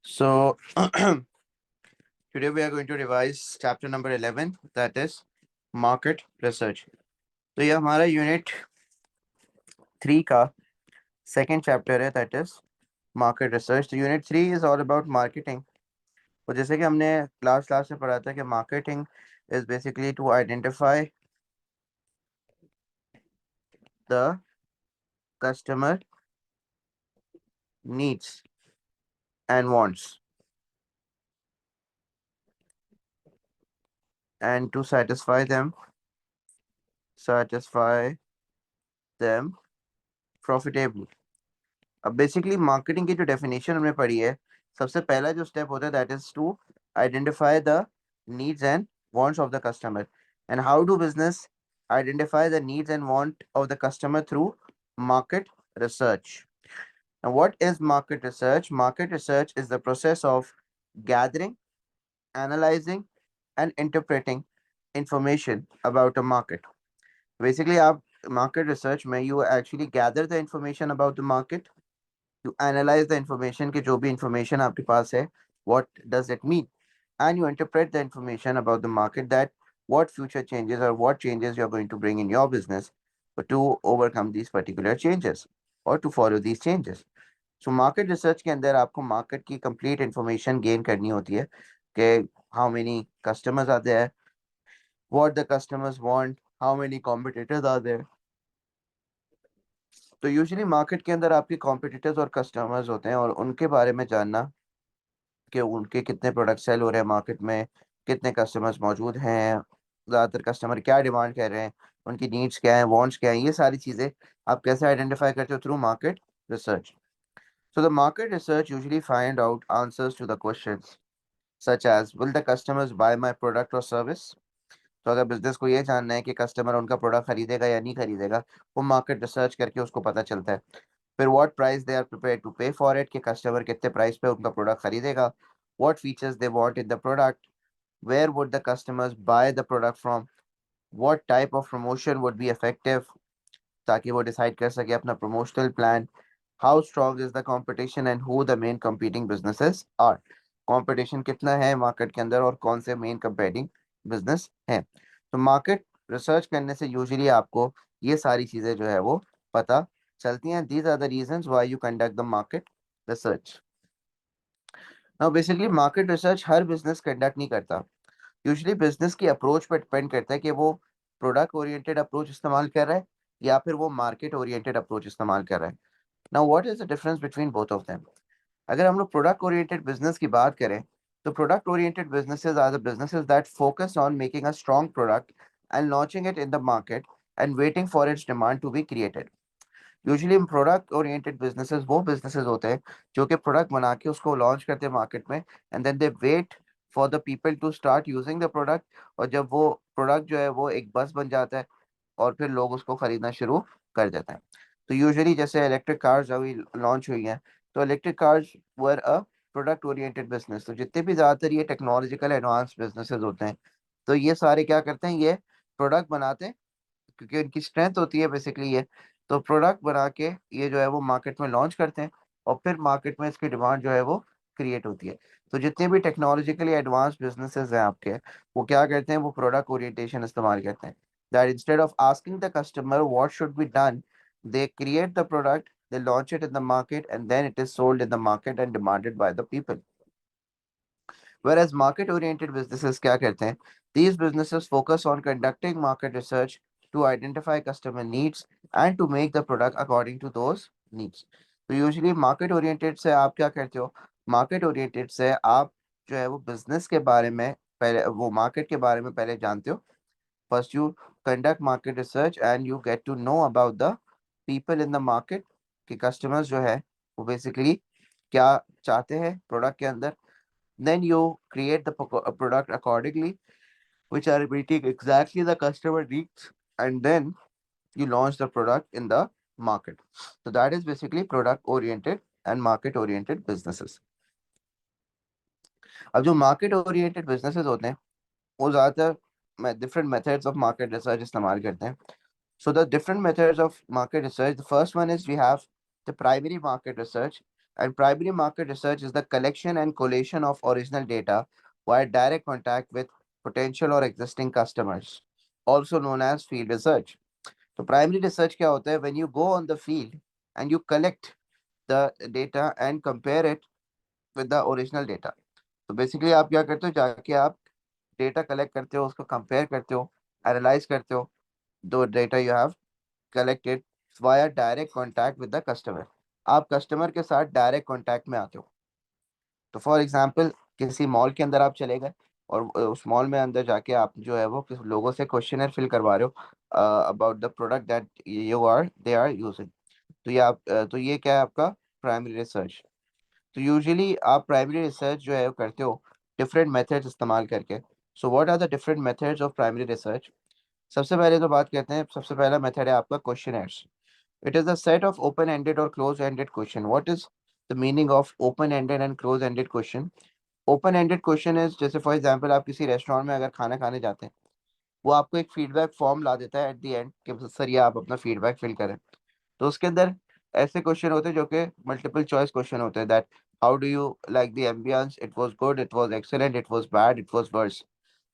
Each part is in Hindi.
So today we are going to revise chapter number 11, that is market research. तो ये हमारा यूनिट 3 का सेकेंड चैप्टर है, दैट इज मार्केट रिसर्च. तो unit 3 is all about marketing. तो जैसे कि हमने क्लास में पढ़ा था कि marketing is basically to identify the customer needs and wants and to satisfy them profitably. अब बेसिकली मार्केटिंग की जो डेफिनेशन हमने पढ़ी है, सबसे पहला जो स्टेप होता है that is to identify the needs and wants of the customer. And how do business identify the needs and want of the customer through market research. Now, what is market research? Market research is the process of gathering, analyzing, and interpreting information about a market. Basically, आप market research में you actually gather the information about the market, you analyze the information कि जो भी information आपके पास है, what does it mean, and you interpret the information about the market, that what future changes or what changes you're going to bring in your business to overcome these particular changes or to follow these changes. So market research के अंदर आपको market की complete information gain करनी होती है कि how many customers are there, what the customers want, how many competitors are there. तो यूजुअली मार्केट के अंदर आपके कॉम्पिटिटर्स और कस्टमर्स होते हैं और उनके बारे में जानना कि उनके कितने प्रोडक्ट सेल हो रहे हैं मार्केट में, कितने कस्टमर्स मौजूद हैं, ज़्यादातर कस्टमर क्या डिमांड कर रहे हैं, उनकी नीड्स क्या हैं, वांट्स क्या हैं, ये सारी चीज़ें आप कैसे आइडेंटिफाई करते हो? Through market research. So the market research usually find out answers to the questions such as will the customers buy my product or service. तो अगर बिजनेस को ये जानना है कि कस्टमर उनका प्रोडक्ट खरीदेगा या नहीं खरीदेगा, वो मार्केट रिसर्च करके उसको पता चलता है. फिर what price they are prepared to pay for it, कि कस्टमर कितने प्राइस पे उनका प्रोडक्ट खरीदेगा. What features they want in the product, where would the customers buy the product from, what type of promotion would be effective, ताकि वो डिसाइड कर सके अपना promotional plan. How strong is the competition and who the main competing businesses are. Competition कितना है मार्केट के अंदर और कौन से मेन कंपीटिंग बिजनेस हैं. तो मार्केट रिसर्च करने से यूजुअली आपको ये सारी चीजें जो है वो पता चलती हैं. These are the reasons why you conduct the market research. Now basically market research हर बिजनेस कंडक्ट नहीं करता. यूजुअली बिजनेस की अप्रोच पर डिपेंड करता है कि वो प्रोडक्ट ओरिएंटेड अप्रोच इस्तेमाल कर रहा है या फिर वो मार्केट ओरिएंटेड अप्रोच इस्तेमाल कर रहा है. Now what is the difference between both of them? अगर हम लोग प्रोडक्ट ओरिएंटेड बिजनेस की बात करें, तो product oriented businesses are the businesses that focus on making a strong product and launching it in the market and waiting for its demand to be created. Usually product oriented businesses वो बिजनेसेस होते हैं जो कि प्रोडक्ट बना के उसको लॉन्च करते हैं मार्केट में, and then they wait for the people to start using the product. और जब वो प्रोडक्ट जो है वो एक बस बन जाता है और फिर लोग उसको खरीदना शुरू कर देते हैं. तो यूजुअली जैसे इलेक्ट्रिक कार्स अभी लॉन्च हुई हैं, तो electric cars were a product oriented business. तो जितने भी ज़्यादातर ये टेक्नोलॉजिकल एडवांस बिजनेसेस होते हैं, तो ये सारे क्या करते हैं, ये प्रोडक्ट बनाते हैं क्योंकि इनकी स्ट्रेंथ होती है बेसिकली ये. तो प्रोडक्ट बना के ये जो है वो मार्केट में लॉन्च करते हैं और फिर मार्केट में इसकी डिमांड जो है वो क्रिएट होती है. तो जितने भी टेक्नोलॉजिकली एडवांस बिजनेसेस हैं आपके, वो क्या करते हैं, वो प्रोडक्ट ओरिएंटेशन इस्तेमाल करते हैं. That instead of asking the customer what should be done, they create the product, they launch it in the market, and then it is sold in the market and demanded by the people. Whereas market oriented businesses क्या करते हैं, these businesses focus on conducting market research to identify customer needs and to make the product according to those needs. तो usually market oriented से आप क्या करते हो, market oriented से आप जो है वो business के बारे में पहले, वो market के बारे में पहले जानते हो. First you conduct market research and you get to know about the people in the market, कि customers जो है वो basically क्या चाहते हैं प्रोडक्ट के अंदर. Then you create the product accordingly, which are meeting exactly the customer needs, and then you launch the product in the market. So that is basically product oriented and market oriented businesses. अब जो market oriented businesses होते हैं, वो ज़्यादातर different methods of market research इस्तेमाल करते हैं. So the different methods of market research, the first one is we have the primary market research, And primary market research is the collection and collation of original data via direct contact with potential or existing customers, also known as field research. तो प्राइमरी रिसर्च क्या होता है? When you go on the field and you collect the data and compare it with the original data. तो बेसिकली आप क्या करते हो? जाके आप डेटा कलेक्ट करते हो, उसको कंपेयर करते हो, एनालाइज करते हो, दो data you have collected via direct contact with the customer. आप कस्टमर के साथ डायरेक्ट कॉन्टैक्ट में आते हो. तो फॉर एग्जांपल किसी मॉल के अंदर आप चले गए और उस मॉल में अंदर जाके आप जो है वो किस लोगों से क्वेश्चनर फिल करवा रहे हो about the product that you are they are using. तो ये आप तो ये क्या है आपका प्राइमरी रिसर्च. तो यूजुअली आप प्राइमरी रिसर्च जो है वो करते हो डिफरेंट मेथड्स इस्तेमाल करके. So what are the different methods of primary research? सबसे पहले तो बात करते हैं, सबसे पहला मेथड है आपका questionnaires. It is a set of open ended और close ended question. What is the meaning of open ended and close ended question? Open ended question is जैसे फॉर एग्जांपल आप किसी रेस्टोरेंट में अगर खाना खाने जाते हैं, वो आपको एक फीडबैक फॉर्म ला देता है एट द एंड कि सर ये आप अपना फीडबैक फिल करें. तो उसके अंदर ऐसे क्वेश्चन होते हैं जो कि मल्टीपल चॉइस क्वेश्चन होते हैं. That how do you like the ambience, it was good, it was excellent, it was bad, it was worse.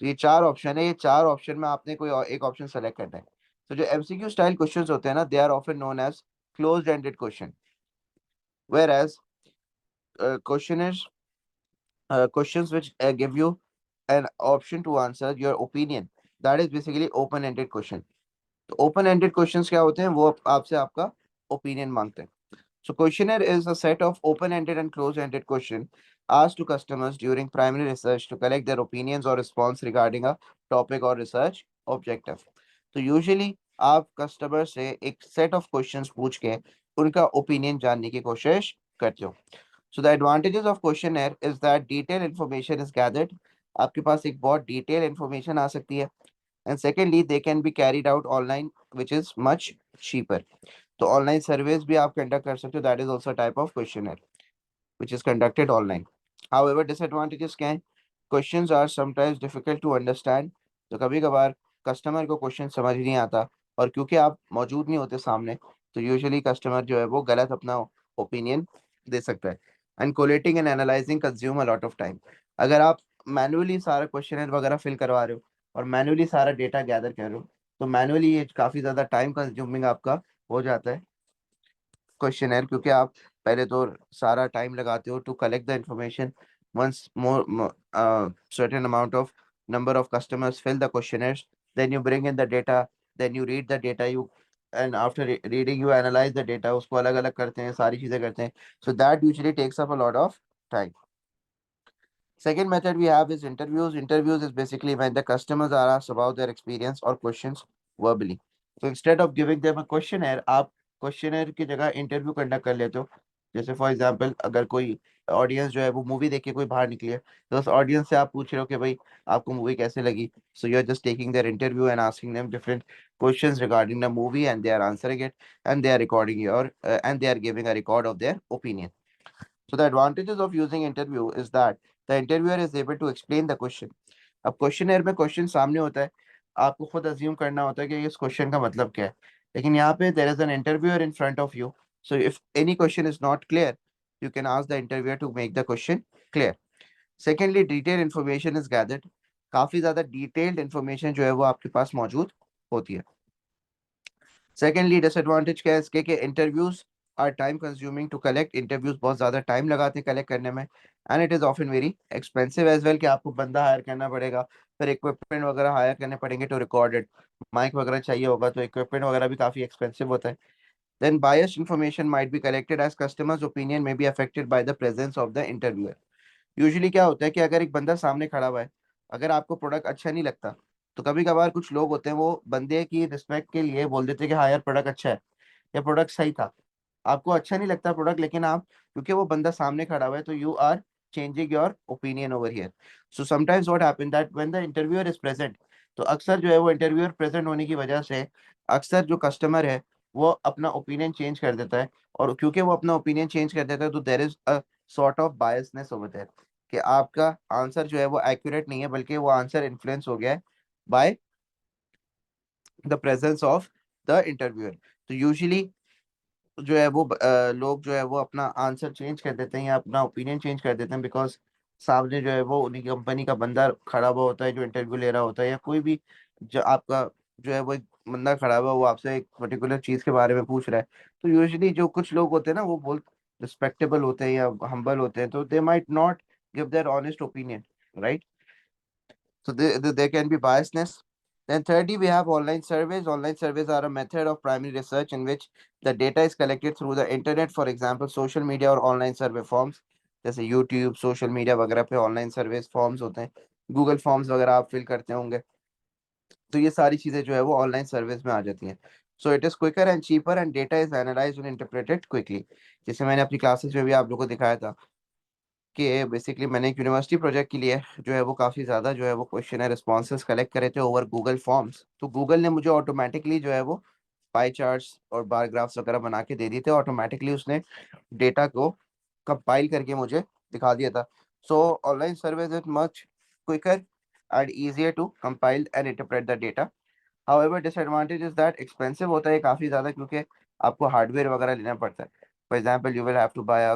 तो ये चार ऑप्शन है, ये चार ऑप्शन में आपने कोई एक ऑप्शन सेलेक्ट करना है. तो जो एमसीक्यू स्टाइल क्वेश्चंस होते हैं ना, they are often known as closed ended question, whereas question questions which give you an option to answer your opinion, that is basically open ended question. तो ओपन एंडेड क्वेश्चंस क्या होते हैं? वो आपसे आपका ओपिनियन मांगते हैं. So questionnaire is a set of open-ended and closed-ended question asked to customers during primary research to collect their opinions or response regarding a topic or research objective. तो usually आप कस्टमर से एक सेट ऑफ क्वेश्चंस पूछ के उनका ओपिनियन जानने की कोशिश करते हो. So the advantages of questionnaire is that detailed information is gathered. आपके पास एक बहुत डिटेल इन्फॉर्मेशन आ सकती है. And secondly, they can be carried out online, which is much cheaper. तो ऑनलाइन सर्वेज भी आप कंडक्ट कर सकते हो. That is also type of questionnaire which is conducted online. However, disadvantages क्या हैं? Questions are sometimes difficult to understand. तो कभी कभार कस्टमर को क्वेश्चन समझ नहीं आता, और क्योंकि आप मौजूद नहीं होते सामने, तो यूजुअली कस्टमर जो है वो गलत अपना ओपिनियन दे सकता है. And collating and analysing consume a lot of time. अगर आप मैनुअली सारा क्वेश्चन वगैरह फिल करवा रहे हो और मैनुअली सारा डेटा गैदर कर रहे हो, तो मैनुअली ये काफ़ी ज़्यादा टाइम कंज्यूमिंग आपका हो जाता है क्वेश्चनर, क्योंकि आप पहले तो सारा टाइम लगाते हो to collect the information. once more certain amount of number of customers fill the questionnaires, then you bring in the data, then you read the data, you and after reading you analyze the data, उसको अलग अलग करते हैं, सारी चीजें करते हैं. So that usually takes up a lot of time. Second method we have is interviews. Interviews is basically when the customers are asked about their experience or questions verbally. So instead of giving them a questionnaire, आप questionnaire की जगह interview conduct कर लेते हो. जैसे फॉर एग्जांपल अगर कोई ऑडियंस जो है वो मूवी देख के कोई बाहर निकली है, तो उस ऑडियंस से आप पूछ रहे हो कि भाई आपको मूवी कैसे लगी. So you are just taking their interview and asking them different questions regarding the movie, and they are answering it, and they are recording your and they are giving a record of their opinion. So the advantages of using interview is that the interviewer is able to explain the question. अब क्वेश्चनर में क्वेश्चन सामने होता है, आपको खुद अज्यूम करना होता है कि इस क्वेश्चन का मतलब क्या है. लेकिन यहाँ पे there is an interviewer in front of you. So if any question is not clear, you can ask the interviewer to make the question clear. Secondly, detail information is gathered. काफी ज्यादा डिटेल्ड इन्फॉर्मेशन जो है वो आपके पास मौजूद होती है. सेकेंडली, डिसएडवांटेज क्या है इसके कि interviews are time consuming to collect. Interviews बहुत ज्यादा टाइम लगाते हैं कलेक्ट करने में, and it is often very expensive as well, कि आपको बंदा हायर करना पड़ेगा, फिर इक्विपमेंट वगैरह हायर करने पड़ेंगे टू रिकॉर्ड इट. माइक वगैरह चाहिए होगा, तो इक्विपमेंट वगैरह भी काफी एक्सपेंसिव होता है. Then biased information might be collected as customers opinion may be affected by the presence of the interviewer. Usually क्या होता है कि अगर एक बंदा सामने खड़ा हुआ है, अगर आपको प्रोडक्ट अच्छा नहीं लगता, तो कभी कभार कुछ लोग होते हैं वो बंदे की रिस्पेक्ट के लिए बोल देते हैं कि हाँ यार प्रोडक्ट अच्छा है या प्रोडक्ट सही था. आपको अच्छा नहीं लगता प्रोडक्ट, लेकिन आप क्योंकि वो बंदा सामने खड़ा हुआ है, तो you are changing your opinion over here. So sometimes what happen that when the interviewer is present, तो अक्सर जो है वो इंटरव्यूअर प्रेजेंट होने की वजह से अक्सर जो कस्टमर है वो अपना ओपिनियन चेंज कर देता है. और क्योंकि वो अपना ओपिनियन चेंज कर देता है, तो there is a sort of biasness over there, कि आपका आंसर जो है वो एक्यूरेट नहीं है, बल्कि वो आंसर इन्फ्लुएंस हो गया है bye the presence of the interviewer. तो यूजुअली जो है वो लोग जो है वो अपना आंसर चेंज कर देते हैं या अपना ओपिनियन चेंज कर देते हैं, बिकॉज सामने जो है वो उन्हीं कंपनी का बंदा खड़ा हुआ होता है जो इंटरव्यू ले रहा होता है, या कोई भी जो आपका जो है वो एक बंदा खड़ा हुआ वो आपसे एक पर्टिकुलर चीज के बारे में पूछ रहा है। तो यूजुअली जो कुछ लोग होते हैं ना वो बहुत रिस्पेक्टेबल होते हैं या हम्बल होते हैं, तो they might not give their honest opinion, right? So there can be biasness. Then thirdly, we have online surveys. Online surveys are a method of primary research in which the data is collected through the internet, for example, social media or online survey forms, जैसे यूट्यूब सोशल मीडिया वगैरह पे ऑनलाइन सर्वेस फॉर्म्स होते हैं, गूगल फॉर्म्स वगैरह आप फिल करते होंगे। तो ये सारी चीजें जो है वो ऑनलाइन सर्विस में आ जाती हैं। So it is quicker and cheaper and data is analysed and interpreted quickly. जैसे मैंने अपनी क्लासेस में भी आप लोगों को दिखाया था कि बेसिकली मैंने एक यूनिवर्सिटी प्रोजेक्ट के लिए जो है वो काफ़ी ज़्यादा जो है वो क्वेश्चन है रिस्पॉन्सेज कलेक्ट करे थे ओवर गूगल फॉर्म्स। तो गूगल ने मुझे ऑटोमेटिकली जो है वो पाई चार्ट्स और बार ग्राफ्स वगैरह बना के दे दिए थे, ऑटोमेटिकली उसने डेटा को कंपाइल करके मुझे दिखा दिया था। So online service is much quicker and easier to compile and interpret the data. However disadvantage is that expensive होता है काफ़ी ज़्यादा, क्योंकि आपको हार्डवेयर वगैरह लेना पड़ता है। For example you will have to buy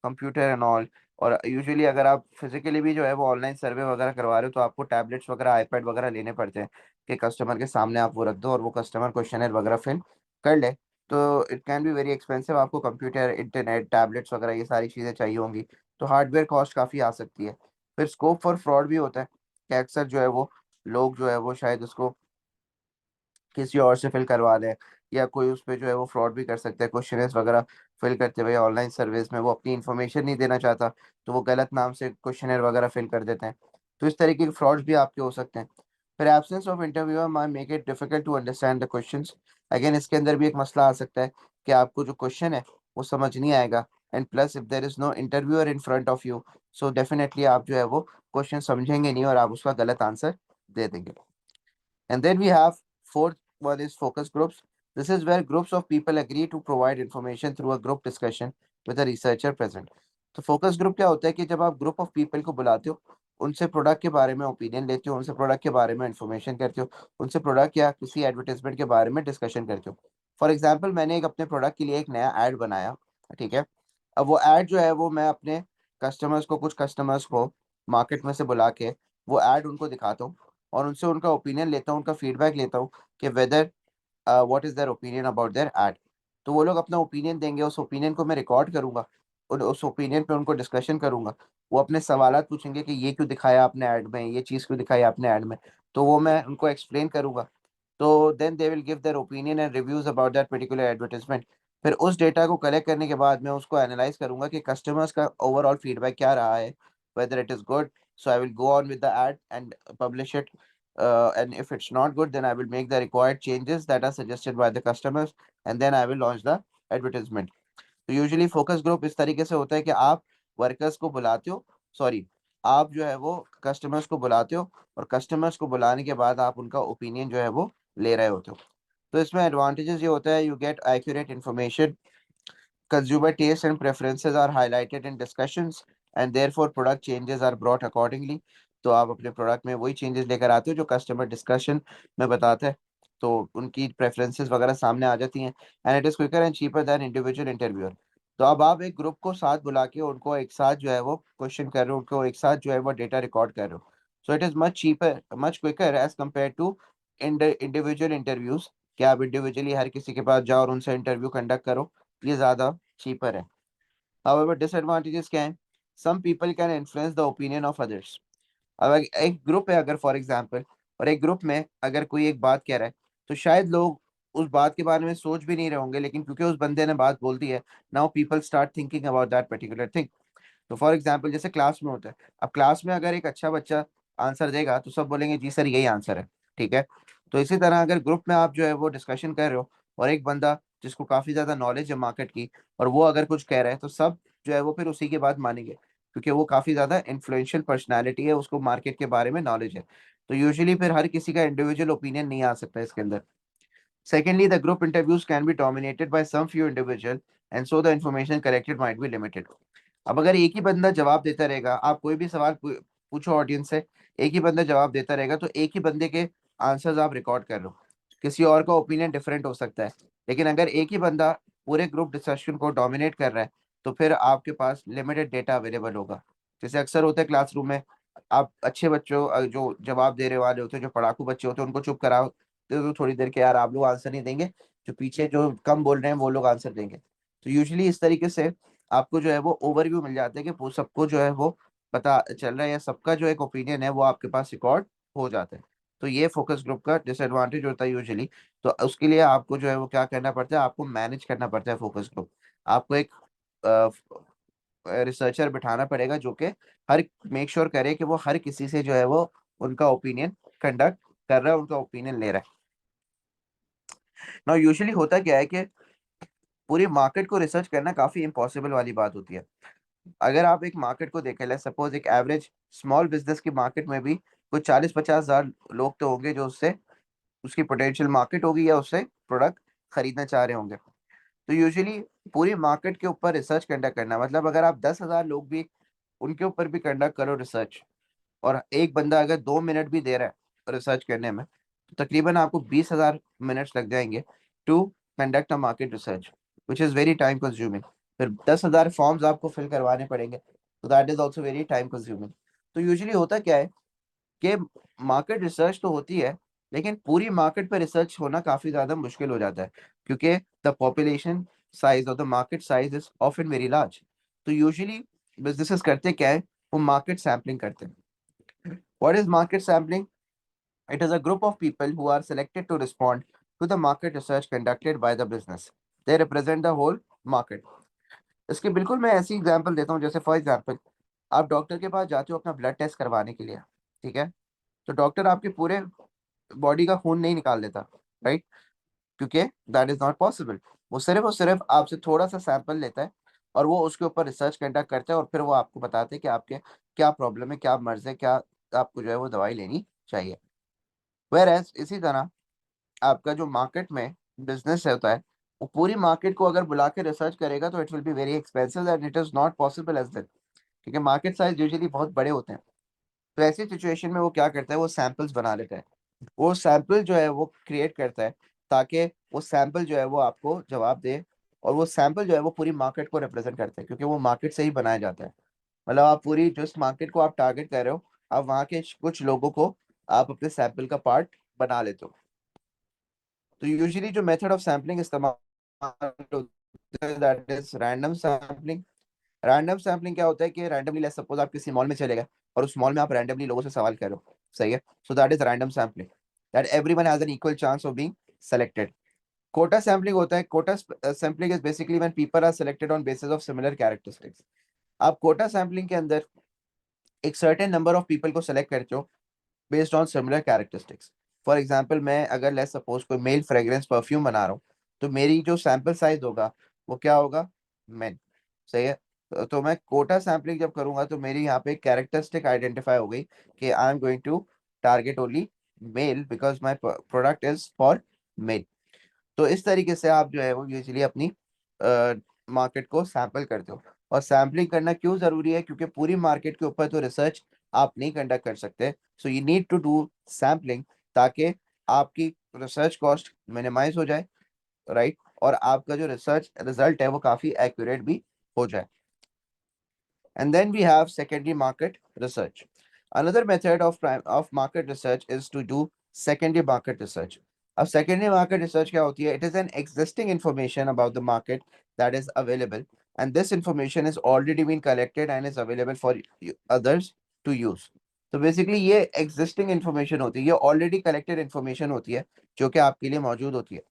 computer and all. और यूजुअली अगर आप फिजिकली भी जो है वो ऑनलाइन सर्वे वगैरह करवा रहे हो तो आपको टैबलेट्स वगैरह आईपैड वगैरह लेने पड़ते हैं कि कस्टमर के सामने आप वो रख दो और वो कस्टमर क्वेश्चनर वगैरह फिल कर ले। तो it can be very expensive, आपको कंप्यूटर इंटरनेट टैबलेट्स वगैरह ये सारी चीज़ें चाहिए होंगी। तो हार्डवेयर कॉस्ट काफ़ी आ सकती है। फिर स्कोप फॉर फ्रॉड भी होता है कि अक्सर जो है वो लोग जो है वो शायद उसको किसी और से फिल करवा लें, या कोई उस पे जो है वो फ्रॉड भी कर सकता है। क्वेश्चनेस वगैरह फिल करते हुए ऑनलाइन सर्विस में वो अपनी इन्फॉर्मेशन नहीं देना चाहता, तो वो गलत नाम से क्वेश्चनर वगैरह फिल कर देते हैं। तो इस तरीके के फ्रॉड्स भी आपके हो सकते हैं। फिर absence of interviewer may make it difficult to understand the questions. Again इसके अंदर भी एक मसला आ सकता है कि आपको जो क्वेश्चन है वो समझ नहीं आएगा, and plus if there is no interviewer in front of you, so definitely आप जो है वो क्वेश्चन समझेंगे नहीं और आप उसका गलत आंसर दे देंगे। And then we have fourth one is focus groups. This is where groups of people agree to provide information through a group discussion with a researcher present. तो फोकस ग्रुप क्या होता है कि जब आप ग्रुप ऑफ पीपल को बुलाते हो, उनसे प्रोडक्ट के बारे में ओपिनियन लेते हो, उनसे प्रोडक्ट के बारे में इंफॉर्मेशन करते हो, उनसे प्रोडक्ट या किसी एडवर्टाइजमेंट के बारे में डिस्कशन करते हो। फॉर एग्जांपल मैंने एक अपने प्रोडक्ट के लिए एक नया ऐड बनाया, ठीक है। अब वो ऐड जो है वो मैं अपने कुछ कस्टमर्स को मार्केट में से बुला के वो ऐड उनको दिखाता हूँ और उनसे उनका ओपिनियन लेता हूँ, उनका फीडबैक लेता हूँ कि whether what is their opinion about their ad. तो वो लोग अपना ओपिनियन देंगे, उस ओपिनियन को मैं रिकॉर्ड करूंगा और उस ओपिनियन पे उनको डिस्कशन करूंगा। वो अपने सवालात पूछेंगे कि ये क्यों दिखाया आपने ऐड में, ये चीज़ क्यों दिखाई आपने ऐड में, तो वो मैं उनको एक्सप्लेन करूंगा। तो then they will give their opinion and reviews about that particular advertisement. फिर उस डेटा को कलेक्ट करने के बाद मैं उसको एनालाइज करूंगा कि कस्टमर्स का ओवरऑल फीडबैक क्या रहा है, whether it is good, so I will go on with the ad and publish it, and if it's not good then I will make the required changes that are suggested by the customers, and then I will launch the advertisement. तो यूजुअली फोकस ग्रुप इस तरीके से होता है कि आप वर्कर्स को बुलाते हो, सॉरी, आप जो है वो कस्टमर्स को बुलाते हो और कस्टमर्स को बुलाने के बाद आप उनका ओपिनियन जो है वो ले रहे होते हो। तो इसमें एडवांटेजेस ये होता है, you get accurate information, consumer tastes and preferences are highlighted in discussions and therefore product changes are brought accordingly. तो आप अपने प्रोडक्ट में वही चेंजेस लेकर आते हो जो कस्टमर डिस्कशन में बताते हैं, तो उनकी प्रेफरेंसेस वगैरह सामने आ जाती हैं। And it is quicker and cheaper than individual interviewer. तो अब आप एक ग्रुप को साथ बुला के उनको एक साथ जो है वो क्वेश्चन कर रहे हो, उनको एक साथ जो है वो डेटा रिकॉर्ड कर रहे हो। So it is much cheaper much quicker as compare to individual interviews, कि आप इंडिविजुअली हर किसी के पास जाओ और उनसे इंटरव्यू कंडक्ट करो, ये ज़्यादा चीपर है। However, disadvantages क्या हैं? Some people can influence the opinion of others. अब एक ग्रुप है अगर फॉर एग्जांपल, और एक ग्रुप में अगर कोई एक बात कह रहा है, तो शायद लोग उस बात के बारे में सोच भी नहीं रहे होंगे, लेकिन क्योंकि उस बंदे ने बात बोल दी है, now people start thinking about that particular thing. तो फॉर एग्जाम्पल जैसे क्लास में होता है, अब क्लास में अगर एक अच्छा बच्चा आंसर देगा तो सब बोलेंगे जी सर यही आंसर है, ठीक है। तो इसी तरह अगर ग्रुप में आप जो है वो डिस्कशन कर रहे हो और एक बंदा जिसको काफी ज्यादा नॉलेज है मार्केट की, और वो अगर कुछ कह रहा है तो सब जो है वो फिर उसी की बात मानेंगे, क्योंकि वो काफी ज्यादा इन्फ्लुएंशियल पर्सनैलिटी है, उसको मार्केट के बारे में नॉलेज है। तो यूजुअली फिर हर किसी का इंडिविजुअल ओपिनियन नहीं आ सकता इसके अंदर। Secondly, the group interviews can be dominated by some few individual, and so the information collected might be limited. अब अगर एक ही बंदा जवाब देता रहेगा, आप कोई भी सवाल पूछो ऑडियंस से, एक ही बंदा जवाब देता रहेगा, तो एक ही बंदे के आंसर्स आप रिकॉर्ड कर रहे हो, किसी और का ओपिनियन डिफरेंट हो सकता है। लेकिन अगर एक ही बंदा पूरे ग्रुप डिस्कशन को डोमिनेट कर रहा है, तो फिर आपके पास लिमिटेड डेटा अवेलेबल होगा। जैसे अक्सर होता है क्लासरूम में, आप अच्छे बच्चों जो जवाब दे रहे वाले होते हैं, जो पढ़ाकू बच्चे होते हैं, उनको चुप कराओ तो थोड़ी देर के, यार आप लोग आंसर नहीं देंगे, जो पीछे जो कम बोल रहे हैं वो लोग आंसर देंगे। तो यूजुअली इस तरीके से आपको जो है वो ओवरव्यू मिल जाता है कि वो सबको जो है वो पता चल रहा है, या सबका जो एक ओपिनियन है वो आपके पास रिकॉर्ड हो जाता है। तो ये फोकस ग्रुप का डिसएडवांटेज होता है यूजुअली। तो उसके लिए आपको जो है वो क्या करना पड़ता है, आपको मैनेज करना पड़ता है फोकस ग्रुप। आपको एक रिसर्चर बिठाना पड़ेगा जो कि हर मेक श्योर करे कि वो हर किसी से जो है वो उनका ओपिनियन कंडक्ट कर रहा है, उनका ओपिनियन ले रहा है। ना यूजुअली होता क्या है कि पूरी मार्केट को रिसर्च करना काफी इम्पॉसिबल वाली बात होती है। अगर आप एक मार्केट को देखें, ले सपोज एक एवरेज स्मॉल बिजनेस की मार्केट में भी कुछ 40-50 हजार लोग तो होंगे जो उससे उसकी पोटेंशियल मार्केट होगी या उससे प्रोडक्ट खरीदना चाह रहे होंगे। तो यूजुअली पूरी मार्केट के ऊपर रिसर्च कंडक्ट करना, मतलब अगर आप 10,000 लोग भी उनके ऊपर भी कंडक्ट करो रिसर्च, और एक बंदा अगर 2 मिनट भी दे रहा है रिसर्च करने में, तो तकरीबन आपको 20,000 मिनट्स लग जाएंगे to conduct a market research, which is very time consuming. फिर 10,000 फॉर्म्स आपको फिल करवाने पड़ेंगे, तो that is also very time consuming. तो यूजुअली होता क्या है कि मार्केट रिसर्च तो होती है, लेकिन पूरी मार्केट पर रिसर्च होना काफी ज्यादा मुश्किल हो जाता है, क्योंकि द पॉपुलेशन साइज और the market size is often very large. तो यूजुअली बिजनेसेस करते क्या है, वो मार्केट सैम्पलिंग करते हैं। What is market sampling? It is a group of people who are selected to respond to the market research conducted by the business. They represent the whole market. इसके बिल्कुल मैं ऐसी एग्जांपल देता हूँ, जैसे फॉर एग्जांपल आप डॉक्टर के पास जाते हो अपना ब्लड टेस्ट करवाने के लिए, ठीक है? तो डॉक्टर आपके पूरे बॉडी का खून नहीं निकाल देता, राइट? क्योंकि दैट इज नॉट पॉसिबल। वो सिर्फ आपसे थोड़ा सा सैंपल लेता है, और वो उसके ऊपर रिसर्च कंडक्ट करता है, और फिर वो आपको बताते हैं कि आपके क्या प्रॉब्लम है, क्या मर्ज है, क्या आपको जो है वो दवाई लेनी चाहिए। वेर एज इसी तरह आपका जो मार्केट में बिजनेस होता है, वो पूरी मार्केट को अगर बुला के रिसर्च करेगा तो it will be very expensive and it is not possible as that, क्योंकि मार्केट साइज यूजुअली बहुत बड़े होते हैं। तो ऐसी सिचुएशन में वो क्या करता है, वो सैंपल्स बना लेता है, वो सैंपल जो है वो क्रिएट करता है, ताकि वो सैंपल जो है वो आपको जवाब दे, और वो सैंपल जो है वो पूरी मार्केट को रिप्रेजेंट करता है, क्योंकि वो मार्केट से ही बनाया जाता है। मतलब आप पूरी जिस मार्केट को आप टारगेट कर रहे हो, आप वहाँ के कुछ लोगों को आप अपने सैंपल का पार्ट बना लेते हो। तो यूजुअली जो मेथड ऑफ सैम्पलिंग इस्तेमाल होता है, that is random sampling. Random sampling क्या होता है कि रैंडमली, लेट्स सपोज आप किसी मॉल में चले गए, और उस मॉल में आप रैंडमली लोगों से सवाल कर रहे हो, सही है? So that is random sampling, that everyone has an equal chance of being selected. Quota sampling होता है, quota sampling is basically when people are selected on basis of similar characteristics. आप कोटा सैम्पलिंग के अंदर एक सर्टेन नंबर ऑफ पीपल को सेलेक्ट करते हो based on similar characteristics. For example, मैं अगर लेट्स सपोज कोई मेल फ्रेग्रेंस परफ्यूम बना रहा हूँ, तो मेरी जो सैंपल साइज होगा वो क्या होगा? मेन, सही है? तो मैं कोटा सैम्पलिंग जब करूंगा तो मेरी यहाँ पे कैरेक्टरिस्टिक आइडेंटिफाई हो गई कि I am going to target only male because my product is for male. तो इस तरीके से आप जो है वो यूजली अपनी मार्केट को सैंपल करते हो। और सैम्पलिंग करना क्यों जरूरी है? क्योंकि पूरी मार्केट के ऊपर तो रिसर्च आप नहीं कंडक्ट कर सकते, so you need to do sampling, ताकि आपकी रिसर्च कॉस्ट मिनिमाइज हो जाए, राइट? और आपका जो रिसर्च रिजल्ट है वो काफी एक्यूरेट भी हो जाए। And then we have secondary market research. Another method of market research is to do secondary market research. अब secondary market research क्या होती है? It is an existing information about the market that is available, and this information is already been collected and is available for others to use. तो बेसिकली ये existing information होती है, ये already collected information होती है, जो कि आपके लिए मौजूद होती है।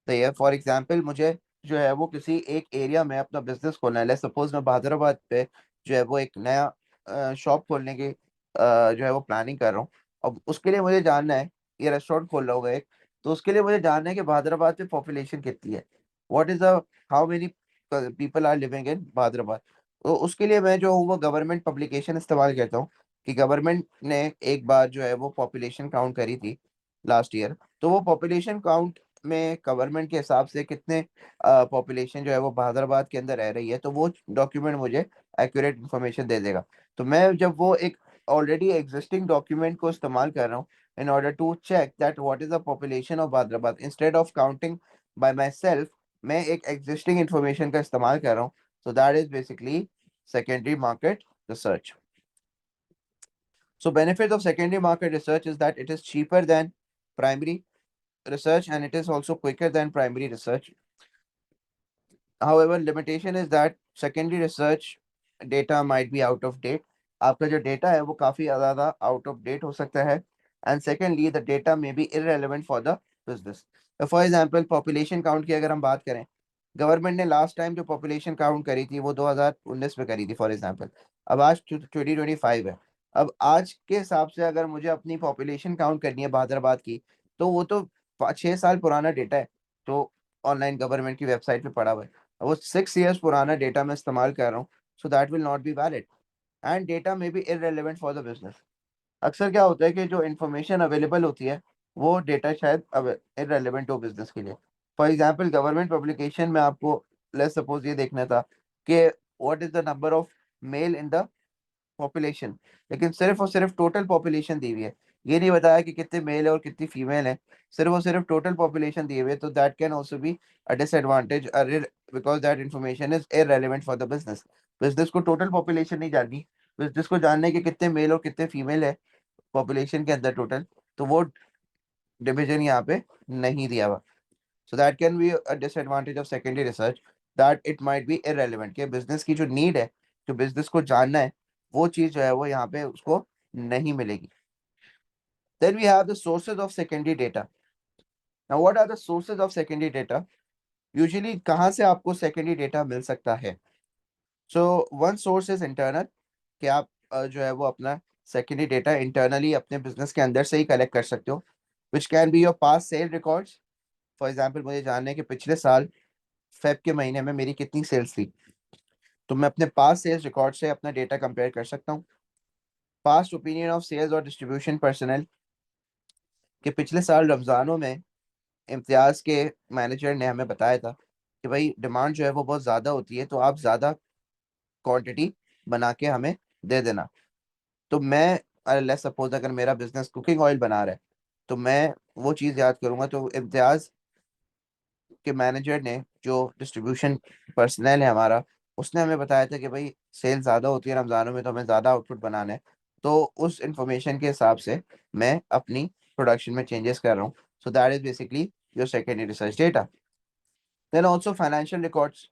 तो ये फॉर एग्जाम्पल मुझे जो है वो किसी एक एरिया में अपना बिजनेस खोलना है, सपोज मैं बहादुराबाद पे जो है वो एक नया शॉप खोलने की जो है वो प्लानिंग कर रहा हूँ। अब उसके लिए मुझे जानना है, ये रेस्टोरेंट खोल रहा होगा एक, तो उसके लिए मुझे जानना है कि बहादुराबाद में पॉपुलेशन कितनी है, what is the how many people are living in Bahadurabad. तो उसके लिए मैं जो हूँ वो गवर्नमेंट पब्लिकेशन इस्तेमाल करता हूँ, कि गवर्नमेंट ने एक बार जो है वो पॉपुलेशन काउंट करी थी लास्ट ईयर। तो वो पॉपुलेशन काउंट में गवर्नमेंट के हिसाब से कितने पॉपुलेशन जो है वो बहादुराबाद के अंदर रह रही है, तो वो डॉक्यूमेंट मुझे एक्यूरेट इन्फॉर्मेशन दे देगा। तो मैं जब वो एक ऑलरेडी एग्जिस्टिंग डॉक्यूमेंट को इस्तेमाल कर रहा हूँ in order to check that what is the population of Bahadurabad, instead of counting by myself, मैं एक एग्जिस्टिंग इंफॉर्मेशन का इस्तेमाल कर रहा हूँ, so that is basically secondary market research. So benefit of secondary market research is that it is cheaper than primary research and it is also quicker than primary research. However, limitation is that secondary research data might be out of date. आपका जो डेटा है वो काफी ज्यादा आउट ऑफ डेट हो सकता है. And secondly the data may be irrelevant for the business. For example population count की अगर हम बात करें, गवर्नमेंट ने लास्ट टाइम जो पॉपुलेशन काउंट करी थी वो 2019 में करी थी फॉर एग्जांपल. अब आज 2025 है. अब आज के हिसाब से अगर मुझे अपनी पॉपुलेशन काउंट करनी है बहादुराबाद की, तो वो तो 6 साल पुराना डेटा है. तो ऑनलाइन गवर्नमेंट की वेबसाइट पे पड़ा हुआ है. वो 6 years पुराना डेटा मैं इस्तेमाल कर रहा हूँ, so that will not be valid and data may be irrelevant for the business. अक्सर क्या होता है कि जो इन्फॉर्मेशन अवेलेबल होती है वो डेटा शायद इररेलेवेंट हो बिजनेस के लिए. फॉर एग्जांपल गवर्नमेंट पब्लिकेशन में आपको लेट्स सपोज ये देखना था कि what is the number of male in the population, लेकिन सिर्फ और सिर्फ टोटल पॉपुलेशन दी हुई है. ये नहीं बताया कि कितने मेल है और कितनी फीमेल है. सिर्फ और सिर्फ टोटल पॉपुलेशन दी हुई है, तो that can also be a disadvantage because that information is irrelevant for the business. Business को टोटल पॉपुलेशन नहीं जाननी, बिजनेस को जानना है कि कितने मेल और कितने फीमेल है पॉपुलेशन के अंदर टोटल, तो वो डिवीजन यहाँ पे नहीं दिया हुआ. So that can be a disadvantage of secondary research, that it might be irrelevant. कि बिजनेस की जो नीड है, जो बिजनेस को जानना है, वो चीज जो है वो यहाँ पे उसको नहीं मिलेगी. Then we have the sources of secondary data. Now, what are the sources of secondary data? Usually, कहाँ से आपको secondary data मिल सकता है? So, one source is internal, कि आप जो है वो अपना secondary data internally अपने business के अंदर से ही collect कर सकते हो, which can be your past sale records. For example, मुझे जानना है कि पिछले साल फेब के महीने में मेरी कितनी सेल्स थी, तो मैं अपने पास सेल्स रिकॉर्ड से अपना डेटा कंपेयर कर सकता हूँ. पास्ट ओपिनियन ऑफ सेल्स और डिस्ट्रीब्यूशन पर्सनल, कि पिछले साल रमजानों में इम्तियाज के मैनेजर ने हमें बताया था कि भाई डिमांड जो है वो बहुत ज़्यादा होती है, तो आप ज़्यादा क्वांटिटी बना के हमें दे देना. तो मैं लेट्स सपोज अगर मेरा बिजनेस कुकिंग ऑयल बना रहा है, तो मैं वो चीज़ याद करूंगा. तो इम्तियाज के मैनेजर ने, जो डिस्ट्रीब्यूशन पर्सनल है हमारा, उसने हमें बताया था कि भाई सेल ज़्यादा होती है रमज़ानों में, तो हमें ज़्यादा आउटपुट बनाना है. तो उस इंफॉर्मेशन के हिसाब से मैं अपनी प्रोडक्शन में चेंजेस कर रहा हूँ. So that is basically your secondary research data. Then also financial records.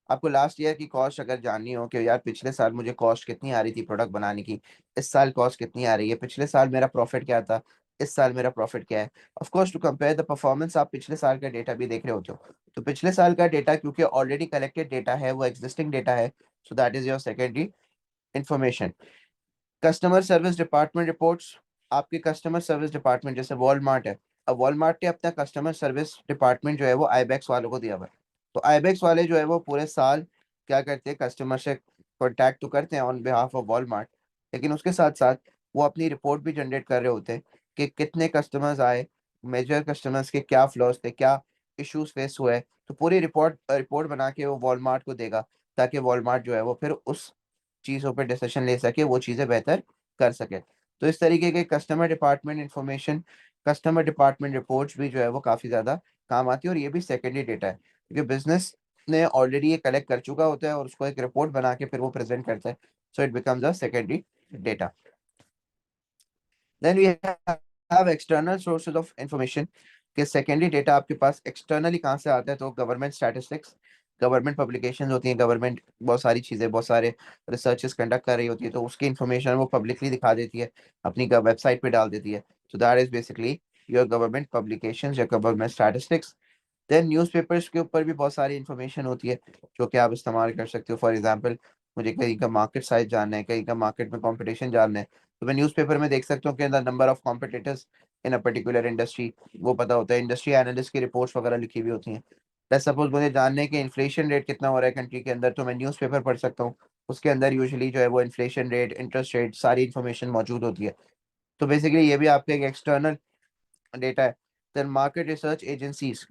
आपको लास्ट ईयर की कॉस्ट अगर जाननी हो कि यार पिछले साल मुझे कॉस्ट कितनी आ रही थी प्रोडक्ट बनाने की, इस साल कॉस्ट कितनी आ रही है, पिछले साल मेरा प्रॉफिट क्या था, इस साल मेरा प्रॉफिट क्या है. Of course to compare the performance, आप पिछले साल का डेटा भी देख रहे होते हो. तो पिछले साल का डेटा क्योंकि ऑलरेडी कलेक्टेड डेटा है, वो एग्जिस्टिंग डेटा है, so that is your secondary information. Customer service department reports. आपके कस्टमर सर्विस डिपार्टमेंट जैसे वॉलमार्ट है, अब वॉलमार्ट ने अपना कस्टमर सर्विस डिपार्टमेंट जो है वो आईबैक्स वालों को दिया हुआ है. तो आईबैक्स वाले जो है वो पूरे साल क्या करते हैं, कस्टमर से कॉन्टैक्ट तो करते हैं ऑन बिहाफ ऑफ वॉलमार्ट, लेकिन उसके साथ साथ वो अपनी रिपोर्ट भी जनरेट कर रहे होते हैं कि कितने कस्टमर्स आए, मेजर कस्टमर्स के क्या फ्लॉज थे, क्या इश्यूज फेस हुए. तो पूरी रिपोर्ट रिपोर्ट बना के वो वॉलमार्ट को देगा, ताकि वॉलमार्ट जो है वो फिर उस चीज़ों पे डिसीजन ले सके, वो चीज़ें बेहतर कर सके. तो इस तरीके के customer department information, customer department reports भी जो है वो काफ़ी ज़्यादा काम आती है, और ये भी सेकेंडरी डेटा है क्योंकि बिजनेस ने ऑलरेडी ये कलेक्ट कर चुका होता है और उसको एक रिपोर्ट बना के फिर वो प्रेजेंट करता है. So it becomes a secondary data. Then we have external sources of information. कि सेकेंडरी डेटा आपके पास एक्सटर्नली कहाँ से आता है, तो गवर्नमेंट स्टैटिस्टिक्स, गवर्नमेंट पब्लिकेशन होती हैं, गवर्नमेंट बहुत सारी चीज़ें, बहुत सारे रिसर्चेस कंडक्ट कर रही होती है, तो उसकी इन्फॉर्मेशन वो पब्लिकली दिखा देती है, अपनी वेबसाइट पे डाल देती है. So that is basically your government publication या गवर्नमेंट स्टैटिस्टिक्स. देन न्यूज़पेपर्स के ऊपर भी बहुत सारी इन्फॉर्मेशन होती है जो कि आप इस्तेमाल कर सकते हो. फॉर एग्जांपल मुझे कहीं का मार्केट साइज जानना है, कहीं का मार्केट में कंपटीशन जानना है, तो मैं न्यूज़पेपर में देख सकता हूँ कि the number of competitors in a particular industry, वो पता होता है. इंडस्ट्री एनालिस्ट की रिपोर्ट्स वगैरह लिखी हुई होती हैं. लेट्स सपोज मुझे जानना है कि इन्फ्लेशन रेट कितना हो रहा है कंट्री के अंदर, तो मैं न्यूज़पेपर पढ़ सकता हूँ. उसके अंदर यूजुअली जो है वो इन्फ्लेशन रेट, इंटरेस्ट रेट, सारी इन्फॉर्मेशन मौजूद होती है. तो बेसिकली ये भी आपका एक एक्सटर्नल डेटा है. Then market research agencies.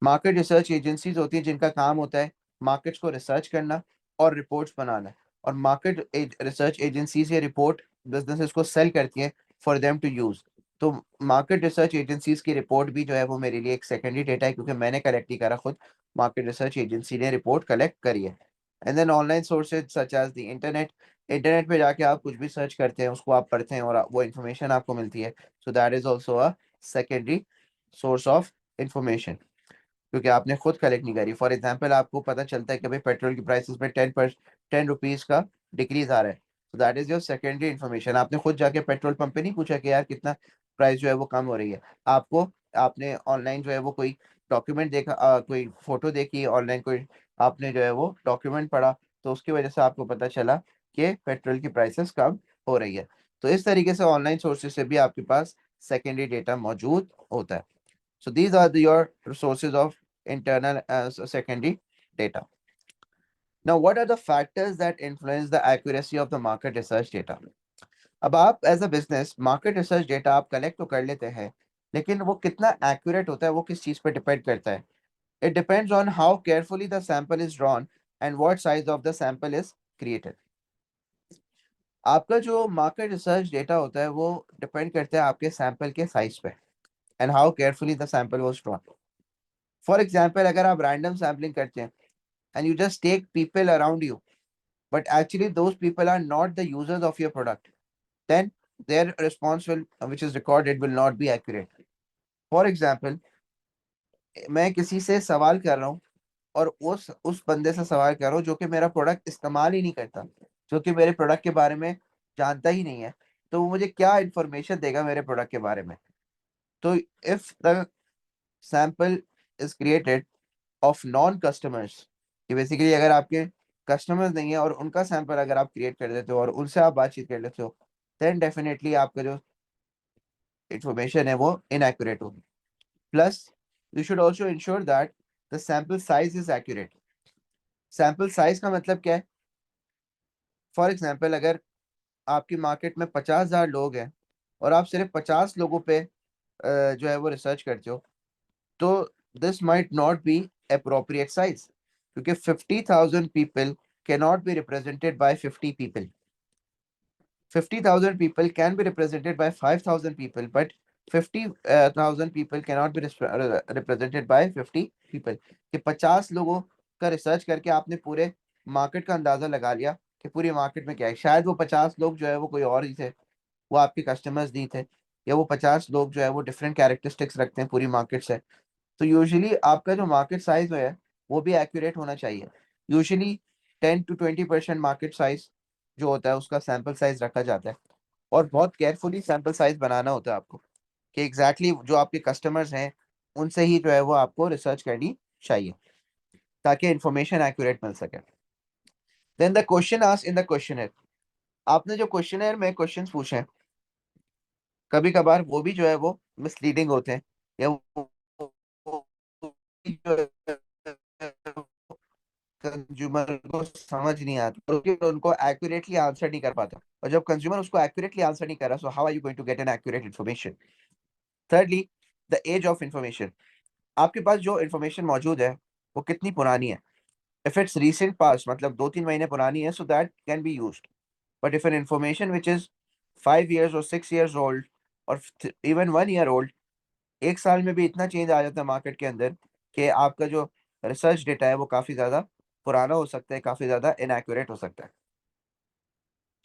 Market research agencies होती है जिनका काम होता है मार्केट्स को रिसर्च करना और रिपोर्ट्स बनाना. और मार्केट रिसर्च एजेंसीज ये रिपोर्ट बिजनेसेस को सेल करती हैं फॉर देम टू यूज. तो मार्केट रिसर्च एजेंसीज की रिपोर्ट भी जो है वो मेरे लिए एक सेकेंडरी डेटा है, क्योंकि मैंने कलेक्ट नहीं करा खुद, मार्केट रिसर्च एजेंसी ने रिपोर्ट कलेक्ट करी है। And then online sources such as the internet, internet पे जाके आप कुछ भी सर्च करते हैं, उसको आप पढ़ते हैं और वो इन्फॉर्मेशन आपको मिलती है। So that is also a secondary source of information, क्योंकि आपने खुद कलेक्ट नहीं करी। फॉर एग्जाम्पल आपको पता चलता है कि भाई पेट्रोल की प्राइसेस में 10 रुपीज का डिक्रीज आ रहा है, तो that is your secondary information. आपने खुद जाके पेट्रोल पंप पे नहीं पूछा कि यार कितना प्राइस जो है वो कम हो रही है। आपको आपने ऑनलाइन जो है वो कोई डॉक्यूमेंट देखा, कोई फोटो देखी ऑनलाइन, कोई आपने जो है वो डॉक्यूमेंट पढ़ा, तो उसकी वजह से आपको पता चला कि पेट्रोल की प्राइसेस कम हो रही है। तो इस तरीके से ऑनलाइन सोर्सेज से भी आपके पास सेकेंडरी डेटा मौजूद होता है। So these are your sources of internal secondary data. Now, what are the factors that influence the accuracy of the market research data? अब आप एज अ बिजनेस मार्केट रिसर्च डेटा आप कलेक्ट तो कर लेते हैं, लेकिन वो कितना एक्यूरेट होता है वो किस चीज पर डिपेंड करता है। It depends on how carefully the sample is drawn and what size of the sample is created. आपका जो मार्केट रिसर्च डेटा होता है वो डिपेंड करता है आपके सैंपल के साइज पे and how carefully the sample was drawn. For example, अगर आप रैंडम सैम्पलिंग करते हैं and you just take people around you, but actually those people are not the users of your product, then their response will, which is recorded, will not be accurate. For example, मैं किसी से सवाल कर रहा हूँ और उस बंदे से सवाल कर रहा हूँ जो कि मेरा प्रोडक्ट इस्तेमाल ही नहीं करता, जो कि मेरे प्रोडक्ट के बारे में जानता ही नहीं है, तो वो मुझे क्या इंफॉर्मेशन देगा मेरे प्रोडक्ट के बारे में। तो if the sample is created of non customers, कि बेसिकली अगर आपके कस्टमर्स नहीं है और उनका सैंपल अगर आप क्रिएट कर देते हो और उनसे आप बातचीत कर लेते हो, देन डेफिनेटली आपका जो इंफॉर्मेशन है वो इनएक्यूरेट होगी। Plus you should also ensure that the sample size is accurate. Sample size का मतलब क्या है? फॉर एग्जाम्पल, अगर आपकी मार्केट में 50,000 लोग हैं और आप सिर्फ 50 लोगों पे जो है वो रिसर्च करते हो, तो this might not be appropriate size, क्योंकि 50,000 people cannot be represented by 50 people. 50,000 people can be represented by 5,000 people, but 50,000 people cannot be represented by 50 people. कि 50 लोगों का रिसर्च करके आपने पूरे मार्केट का अंदाजा लगा लिया कि पूरी मार्केट में क्या है, शायद वो 50 लोग जो है वो कोई और ही थे, वो आपके कस्टमर्स नहीं थे, या वो 50 लोग जो है वो डिफरेंट कैरेक्टरिस्टिक्स रखते हैं पूरी मार्केट से। तो यूजुअली आपका जो मार्केट साइज है वो भी एक्यूरेट होना चाहिए। यूजुअली 10 to 20% मार्केट साइज जो होता है उसका सैंपल साइज रखा जाता है, और बहुत केयरफुली सैंपल साइज बनाना होता है आपको, कि एग्जैक्टली जो आपके कस्टमर्स हैं उनसे ही जो है वो आपको रिसर्च करनी चाहिए, ताकि इंफॉर्मेशन एक्यूरेट मिल सके। Then the question asked in the questionnaire, आपने जो क्वेश्चनर में क्वेश्चंस पूछे हैं, कभी कभार वो भी जो है वो मिसलीडिंग होते हैं, या जो है कंज्यूमर को समझ नहीं आता, क्योंकि उनको एक्यूरेटली आंसर नहीं कर पाता, और जब कंज्यूमर उसको एक्यूरेटली आंसर नहीं कर रहा, so how are you going to get an accurate information. Thirdly, the age of information, आपके पास जो इन्फॉर्मेशन मौजूद है वो कितनी पुरानी है। इफ इट्स रीसेंट पास्ट, मतलब 2-3 महीने पुरानी है, so that can be used. But if an information which is 5 years और 6 years ओल्ड, और इवन 1 year ओल्ड, एक साल में भी इतना चेंज आ जाता है मार्केट के अंदर कि आपका जो रिसर्च डेटा है वो काफी ज्यादा पुराना हो सकता है, काफी ज्यादा इनएक्यूरेट हो सकता है।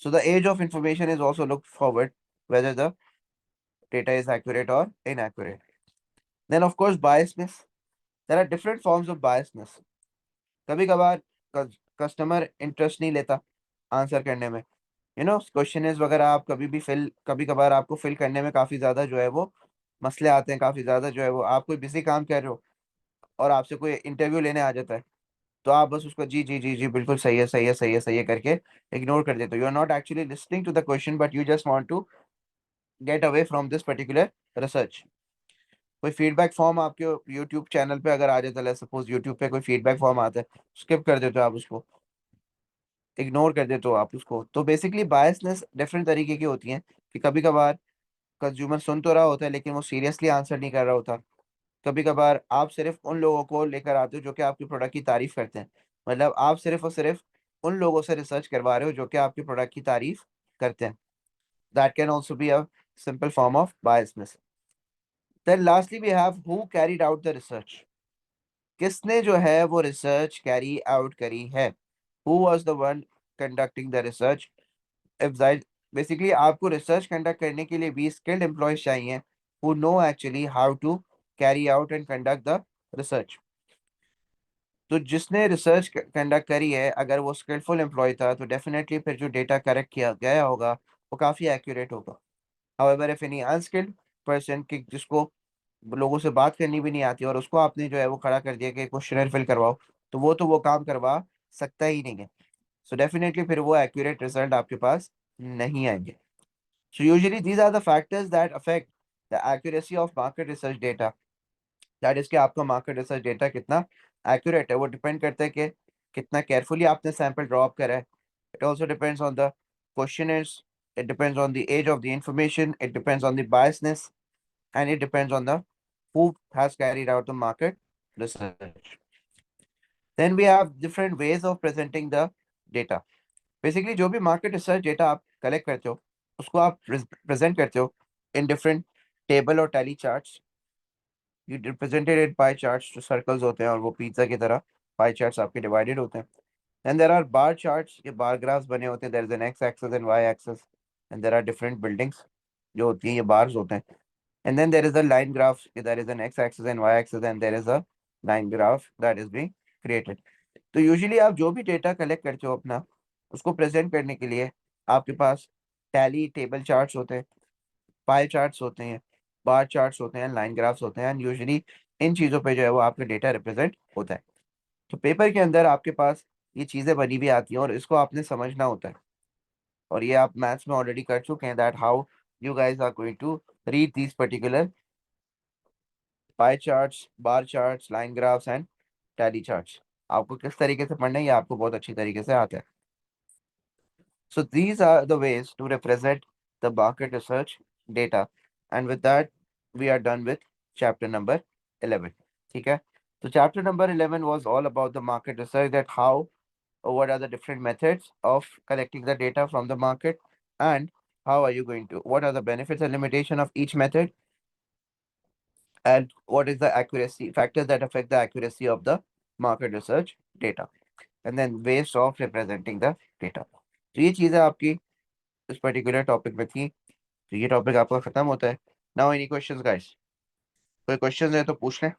So the age of information is also looked forward whether the data is accurate or inaccurate. Then of course biasness. There are different forms of biasness. कभी कभार कस्टमर इंटरेस्ट नहीं लेता आंसर करने में, क्वेश्चन वगैरह आप कभी कभार आपको फिल करने में काफी ज्यादा जो है वो मसले आते हैं, काफी ज्यादा जो है वो आप कोई बिजी काम कर रहे हो और आपसे कोई इंटरव्यू लेने आ जाता है, तो आप बस उसको जी जी जी जी बिल्कुल सही है सही है सही है सही है करके इग्नोर कर देते हो। You are not actually listening to the question, but you just want to get away from this particular research. कोई फीडबैक फॉर्म आपके यूट्यूब चैनल पे अगर आ जाता है, सपोज यूट्यूब पे कोई फीडबैक फॉर्म आता है, स्किप कर देते हो आप उसको, इग्नोर कर देते हो आप उसको। तो बेसिकली बायसनेस डिफरेंट तरीके की होती हैं, कि कभी कभार कंज्यूमर सुन तो रहा होता है लेकिन वो सीरियसली आंसर नहीं कर रहा होता। कभी कभार आप सिर्फ उन लोगों को लेकर आते हो जो कि आपके प्रोडक्ट की तारीफ करते हैं, मतलब आप सिर्फ और सिर्फ उन लोगों से रिसर्च करवा रहे हो जो कि आपके प्रोडक्ट की तारीफ करते हैं। That can also be a simple form of biasness. Then lastly we have who carried out the research. किसने जो है वो रिसर्च कैरी आउट करी है, who was the one conducting the research. if basically आपको रिसर्च कंडक्ट करने के लिए भी स्किल्ड एम्प्लॉयज चाहिए who know actually how to carry out and conduct the research. तो जिसने रिसर्च कंडक्ट करी है अगर वो स्किलफुल एम्प्लॉय था तो डेफिनेटली फिर जो डेटा करेक्ट किया गया होगा वो काफ़ी एक्यूरेट होगा. However if any unskilled person कि जिसको लोगों से बात करनी भी नहीं आती और उसको आपने जो है वो खड़ा कर दिया कि क्वेश्चनर फिल करवाओ, तो वो काम करवा सकता ही नहीं है. सो डेफिनेटली फिर वो एक्यूरेट रिजल्ट आपके पास नहीं आएंगे. So usually these are the factors that affect the accuracy of market research data. That is कि आपका मार्केट रिसर्च डेटा कितना एक्यूरेट है. वो डिपेंड करता है कि कितना केयरफुली आपने सैंपल ड्रॉप करा है. It also depends on the questioners, it depends on the age of the information, it depends on the biasness, and it depends on the who has carried out the market research. Then we have different ways of presenting the data. Basically जो भी market research data आप collect करते हो उसको आप present करते हो in different table और tally charts. You represented it pie charts, जो circles होते हैं और वो pizza की तरह pie charts आपके divided होते हैं. Then there are bar charts, ये bar graphs बने होते हैं. There is an x axis and y axis, and there are different buildings जो होती हैं, ये bars होते हैं. And then there is a line graph, there is an x axis and y axis, and there is a line graph that is being created. तो यूजुअली आप जो भी डेटा कलेक्ट करते हो अपना उसको प्रेजेंट करने के लिए आपके पास टैली टेबल चार्ट्स होते हैं, पाई चार्ट्स होते हैं, बार चार्ट्स होते हैं, लाइन ग्राफ्स होते हैं. एंड यूजुअली इन चीज़ों पे जो है वो आपका डेटा रिप्रेजेंट होता है. तो पेपर के अंदर आपके पास ये चीज़ें बनी भी आती हैं और इसको आपने समझना होता है. और ये आप मैथ्स में ऑलरेडी कर चुके हैं. That how you guys are going to read these particular pie charts, bar charts, line graphs and tally charts. आपको किस तरीके से पढ़ना है ये आपको बहुत अच्छी तरीके से आता है. So these are the ways to represent the market research data. And with that, we are done with chapter number 11. ठीक है. So chapter number 11 was all about the market research, that how or what are the different methods of collecting the data from the market, and how are you going to, what are the benefits and limitation of each method, and what is the accuracy factors that affect the accuracy of the market research data, and then ways of representing the data. तो ये चीज़ें आपकी इस पर्टिकुलर टॉपिक में थी. तो ये टॉपिक आपका खत्म होता है. Now any questions guys? कोई क्वेश्चंस है तो पूछ लें.